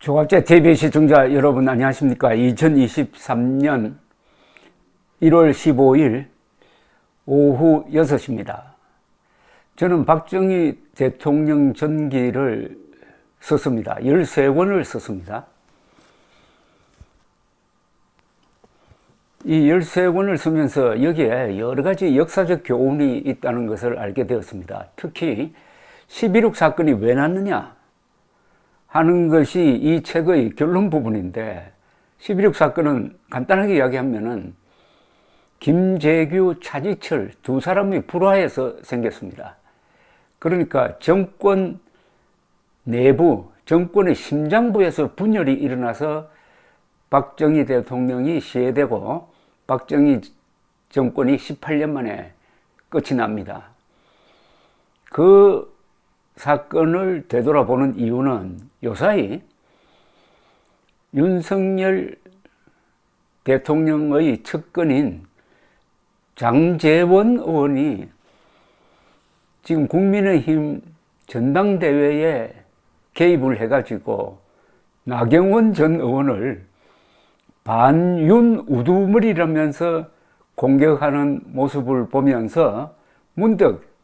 조갑제 TV 시청자 여러분 안녕하십니까. 2023년 1월 15일 오후 6시입니다. 저는 박정희 대통령 전기를 썼습니다. 13권을 썼습니다. 이 13권을 쓰면서 여기에 여러 가지 역사적 교훈이 있다는 것을 알게 되었습니다. 특히 11.6 사건이 왜 났느냐 하는 것이 이 책의 결론 부분인데, 11.6 사건은 간단하게 이야기하면은 김재규, 차지철 두 사람이 불화해서 생겼습니다. 그러니까 정권 내부, 정권의 심장부에서 분열이 일어나서 박정희 대통령이 시해되고 박정희 정권이 18년 만에 끝이 납니다. 그 사건을 되돌아보는 이유는 요사이 윤석열 대통령의 측근인 장제원 의원이 지금 국민의힘 전당대회에 개입을 해가지고 나경원 전 의원을 반윤 우두머리라면서 공격하는 모습을 보면서 문득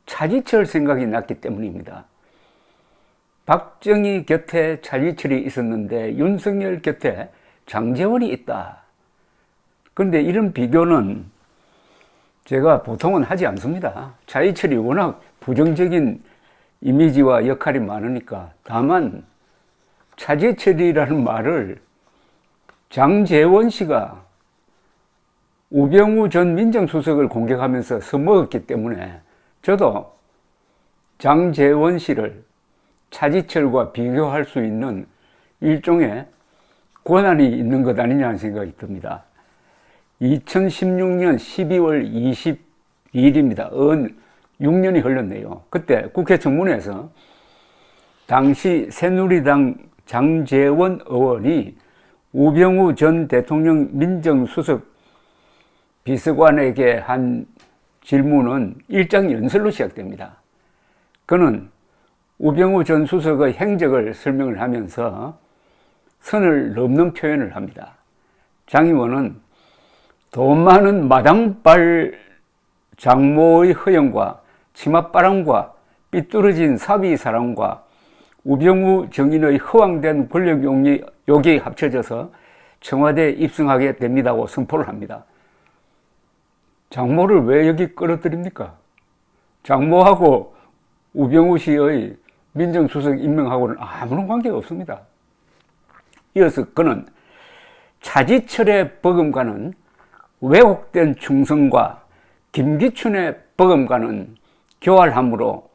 차지철 생각이 났기 때문입니다. 박정희 곁에 차지철이 있었는데 윤석열 곁에 장제원이 있다. 그런데 이런 비교는 제가 보통은 하지 않습니다. 차지철이 워낙 부정적인 이미지와 역할이 많으니까. 다만 차지철이라는 말을 장제원 씨가 우병우 전 민정수석을 공격하면서 써먹었기 때문에 저도 장제원 씨를 차지철과 비교할 수 있는 일종의 권한이 있는 것 아니냐는 생각이 듭니다. 2016년 12월 22일입니다. 6년이 흘렀네요. 그때 국회 청문회에서 당시 새누리당 장제원 의원이 우병우 전 대통령 민정수석 비서관에게 한 질문은 일장 연설로 시작됩니다. 그는 우병우 전 수석의 행적을 설명을 하면서 선을 넘는 표현을 합니다. 장 의원은 돈 많은 마당발 장모의 허영과 치맛바람과 삐뚤어진 사비 사랑과 우병우 정인의 허황된 권력 욕이 합쳐져서 청와대에 입성하게 됩니다고 선포를 합니다. 장모를 왜 여기 끌어들입니까? 장모하고 우병우 씨의 민정수석 임명하고는 아무런 관계가 없습니다. 이어서 그는 차지철의 버금가는 왜곡된 충성과 김기춘의 버금가는 교활함으로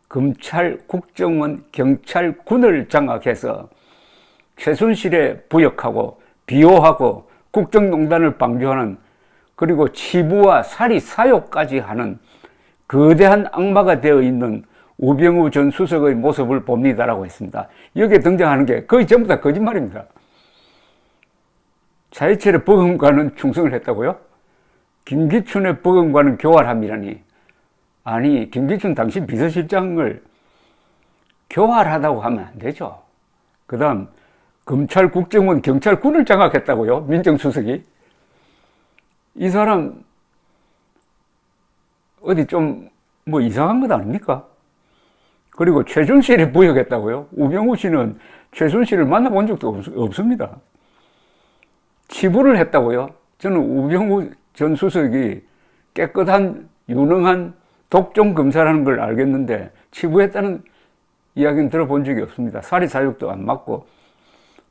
검찰, 국정원, 경찰, 군을 장악해서 최순실에 부역하고 비호하고 국정농단을 방조하는, 그리고 치부와 살이 사욕까지 하는 거대한 악마가 되어 있는 우병우 전 수석의 모습을 봅니다라고 했습니다. 여기에 등장하는 게 거의 전부 다 거짓말입니다. 차지철의 버금가는 충성을 했다고요? 김기춘의 버금가는 교활함이라니. 아니, 김기춘 당시 비서실장을 교활하다고 하면 안 되죠. 그 다음 검찰, 국정원, 경찰, 군을 장악했다고요? 민정수석이. 이 사람 어디 좀 뭐 이상한 것 아닙니까? 그리고 최순실에 부역했다고요? 우병우 씨는 최순실을 만나본 적도 없습니다. 치부를 했다고요? 저는 우병우 전 수석이 깨끗한 유능한 독종 검사라는 걸 알겠는데 치부했다는 이야기는 들어본 적이 없습니다. 사리 사욕도 안 맞고,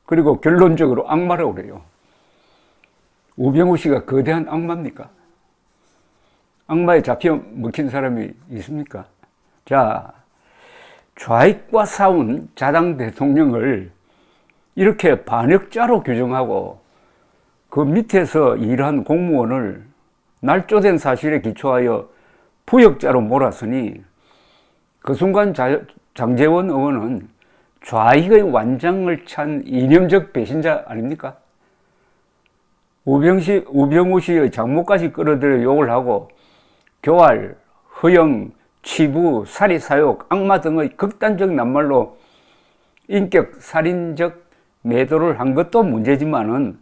그리고 결론적으로 악마라고 그래요. 우병우 씨가 거대한 악마입니까? 악마에 잡혀 먹힌 사람이 있습니까? 자, 좌익과 싸운 자당 대통령을 이렇게 반역자로 규정하고 그 밑에서 일한 공무원을 날조된 사실에 기초하여 부역자로 몰았으니 그 순간 장제원 의원은 좌익의 완장을 찬 이념적 배신자 아닙니까? 우병우 씨의 장모까지 끌어들여 욕을 하고 교활, 허영, 치부, 사리 사욕, 악마 등의 극단적 낱말로 인격 살인적 매도를 한 것도 문제지만은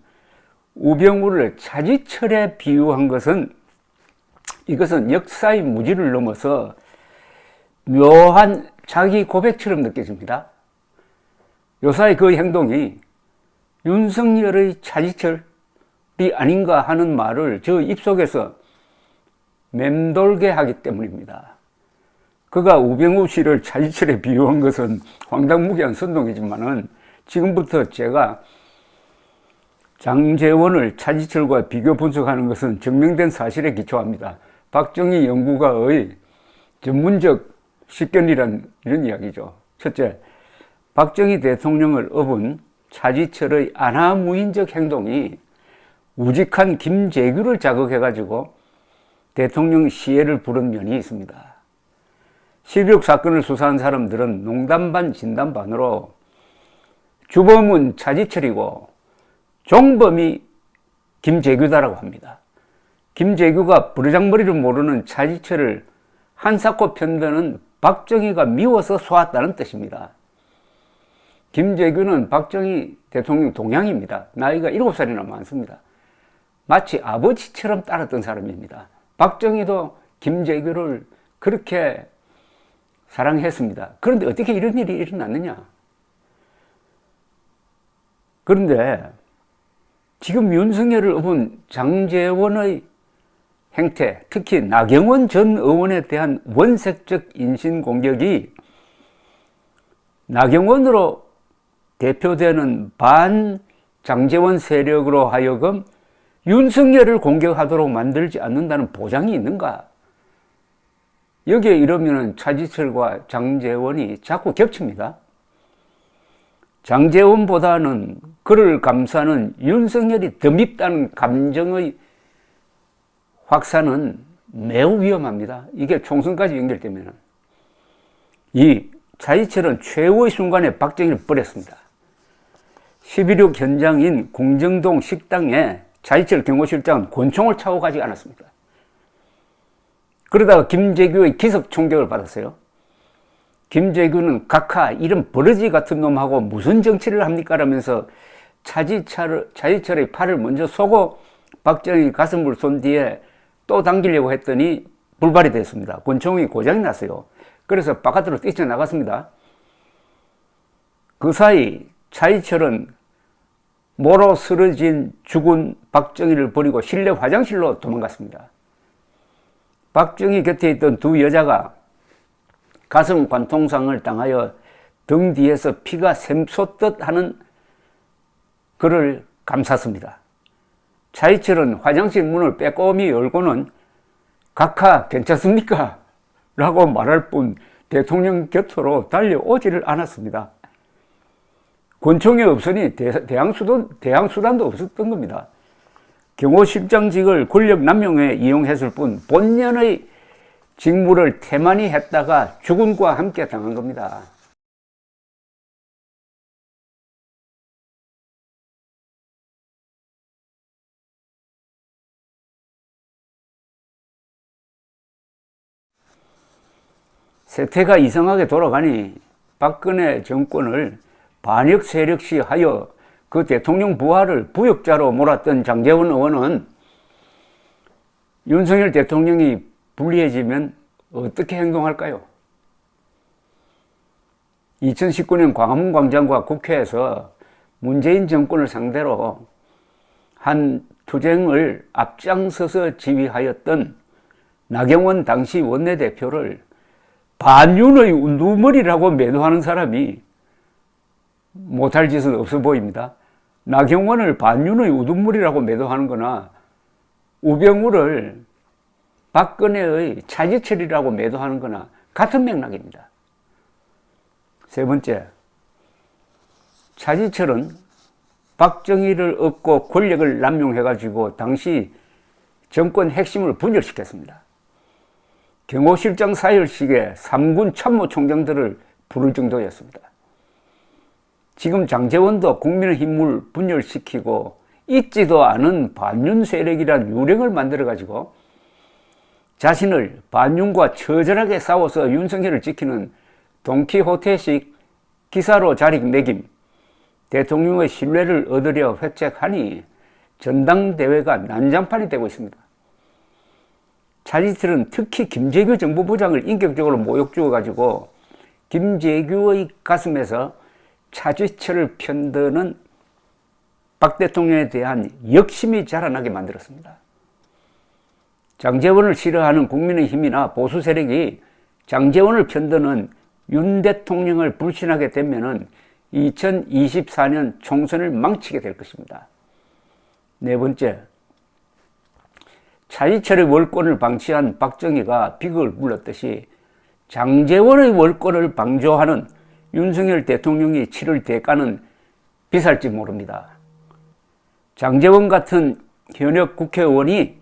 우병우를 차지철에 비유한 것은 이것은 역사의 무지를 넘어서 묘한 자기 고백처럼 느껴집니다. 요사이 그 행동이 윤석열의 차지철이 아닌가 하는 말을 저 입속에서 맴돌게 하기 때문입니다. 그가 우병우 씨를 차지철에 비유한 것은 황당무계한 선동이지만은 지금부터 제가 장제원을 차지철과 비교 분석하는 것은 증명된 사실에 기초합니다. 박정희 연구가의 전문적 식견이란 이런 이야기죠. 첫째, 박정희 대통령을 업은 차지철의 안하무인적 행동이 우직한 김재규를 자극해가지고 대통령 시해를 부른 면이 있습니다. 12.6 사건을 수사한 사람들은 농담 반 진담 반으로 주범은 차지철이고 종범이 김재규다라고 합니다. 김재규가 부르장머리를 모르는 차지철을 한사코 편드는 박정희가 미워서 쏘았다는 뜻입니다. 김재규는 박정희 대통령 동양입니다. 나이가 7살이나 많습니다. 마치 아버지처럼 따랐던 사람입니다. 박정희도 김재규를 그렇게 사랑했습니다. 그런데 어떻게 이런 일이 일어났느냐? 그런데 지금 윤석열을 업은 장제원의 행태, 특히 나경원 전 의원에 대한 원색적 인신공격이 나경원으로 대표되는 반 장제원 세력으로 하여금 윤석열을 공격하도록 만들지 않는다는 보장이 있는가? 여기에 이러면 차지철과 장제원이 자꾸 겹칩니다. 장제원보다는 그를 감싸는 윤석열이 더 밉다는 감정의 확산은 매우 위험합니다. 이게 총선까지 연결되면. 이 차지철은 최후의 순간에 박정희를 버렸습니다. 11.6 현장인 공정동 식당에 차지철 경호실장은 권총을 차고 가지 않았습니다. 그러다가 김재규의 기습 총격을 받았어요. 김재규는 각하 이런 버러지 같은 놈하고 무슨 정치를 합니까? 라면서 차지철의 팔을 먼저 쏘고 박정희 가슴을 쏜 뒤에 또 당기려고 했더니 불발이 됐습니다. 권총이 고장이 났어요. 그래서 바깥으로 뛰쳐나갔습니다. 그 사이 차지철은 모로 쓰러진 죽은 박정희를 버리고 실내 화장실로 도망갔습니다. 박정희 곁에 있던 두 여자가 가슴 관통상을 당하여 등 뒤에서 피가 샘솟듯 하는 그를 감쌌습니다. 차지철은 화장실 문을 빼꼼히 열고는 각하 괜찮습니까? 라고 말할 뿐 대통령 곁으로 달려오지를 않았습니다. 권총이 없으니 대항수단도 없었던 겁니다. 경호실장직을 권력 남용에 이용했을 뿐 본연의 직무를 태만히 했다가 죽음과 함께 당한 겁니다. 세태가 이상하게 돌아가니 박근혜 정권을 반역 세력시 하여 그 대통령 부하를 부역자로 몰았던 장제원 의원은 윤석열 대통령이 불리해지면 어떻게 행동할까요? 2019년 광화문 광장과 국회에서 문재인 정권을 상대로 한 투쟁을 앞장서서 지휘하였던 나경원 당시 원내대표를 반윤의 운두머리라고 매도하는 사람이 못할 짓은 없어 보입니다. 나경원을 반윤의 우두머리라고 매도하는 거나 우병우를 박근혜의 차지철이라고 매도하는 거나 같은 맥락입니다. 세 번째, 차지철은 박정희를 얻고 권력을 남용해가지고 당시 정권 핵심을 분열시켰습니다. 경호실장 사열식에 3군 참모총장들을 부를 정도였습니다. 지금 장제원도 국민의 힘을 분열시키고 있지도 않은 반윤 세력이란 유령을 만들어가지고 자신을 반윤과 처절하게 싸워서 윤석열을 지키는 돈키호테식 기사로 자리매김, 대통령의 신뢰를 얻으려 회책하니 전당대회가 난장판이 되고 있습니다. 차지철은 특히 김재규 정보부장을 인격적으로 모욕 주어가지고 김재규의 가슴에서 차지철을 편드는 박 대통령에 대한 역심이 자라나게 만들었습니다. 장제원을 싫어하는 국민의힘이나 보수 세력이 장제원을 편드는 윤 대통령을 불신하게 되면은 2024년 총선을 망치게 될 것입니다. 네 번째, 차지철의 월권을 방치한 박정희가 비극을 불렀듯이 장제원의 월권을 방조하는 윤석열 대통령이 치를 대가는 비쌀지 모릅니다. 장제원 같은 현역 국회의원이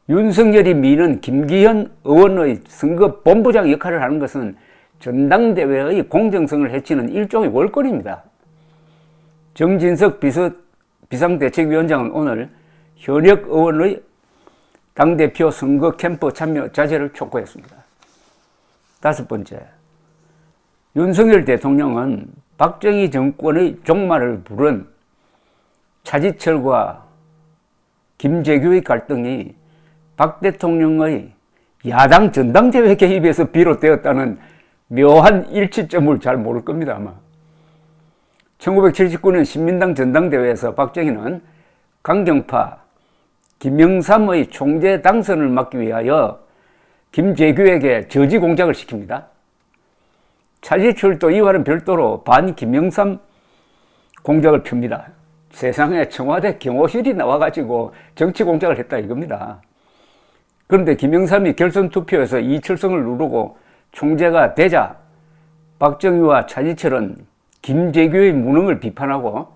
윤석열이 미는 김기현 의원의 선거 본부장 역할을 하는 것은 전당대회의 공정성을 해치는 일종의 월권입니다. 정진석 비상대책위원장은 오늘 현역 의원의 당대표 선거 캠프 참여 자제를 촉구했습니다. 다섯 번째, 윤석열 대통령은 박정희 정권의 종말을 부른 차지철과 김재규의 갈등이 박 대통령의 야당 전당대회 개입에서 비롯되었다는 묘한 일치점을 잘 모를 겁니다, 아마. 1979년 신민당 전당대회에서 박정희는 강경파 김영삼의 총재 당선을 막기 위하여 김재규에게 저지 공작을 시킵니다. 차지철도 이와는 별도로 반 김영삼 공작을 펴니다. 세상에 청와대 경호실이 나와가지고 정치 공작을 했다 이겁니다. 그런데 김영삼이 결선 투표에서 이철성을 누르고 총재가 되자 박정희와 차지철은 김재규의 무능을 비판하고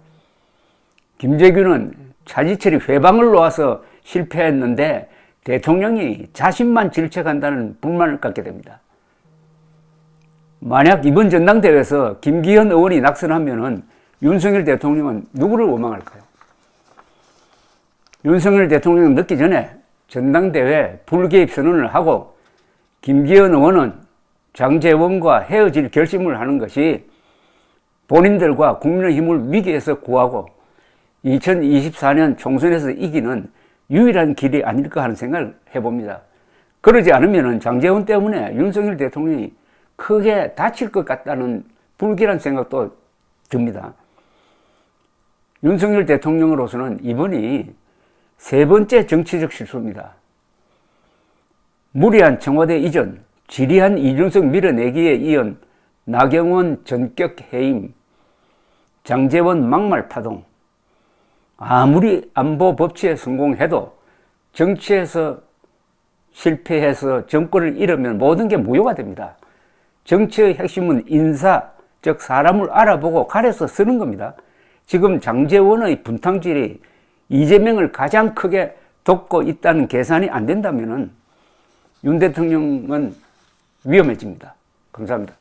김재규는 차지철이 회방을 놓아서 실패했는데 대통령이 자신만 질책한다는 불만을 갖게 됩니다. 만약 이번 전당대회에서 김기현 의원이 낙선하면은 윤석열 대통령은 누구를 원망할까요? 윤석열 대통령은 늦기 전에 전당대회 불개입 선언을 하고 김기현 의원은 장제원과 헤어질 결심을 하는 것이 본인들과 국민의힘을 위기에서 구하고 2024년 총선에서 이기는 유일한 길이 아닐까 하는 생각을 해봅니다. 그러지 않으면 장제원 때문에 윤석열 대통령이 크게 다칠 것 같다는 불길한 생각도 듭니다. 윤석열 대통령으로서는 이번이 세 번째 정치적 실수입니다. 무리한 청와대 이전, 지리한 이준석 밀어내기에 이은 나경원 전격 해임, 장제원 막말 파동, 아무리 안보 법치에 성공해도 정치에서 실패해서 정권을 잃으면 모든 게 무효가 됩니다. 정치의 핵심은 인사, 즉 사람을 알아보고 가려서 쓰는 겁니다. 지금 장제원의 분탕질이 이재명을 가장 크게 돕고 있다는 계산이 안 된다면 윤 대통령은 위험해집니다. 감사합니다.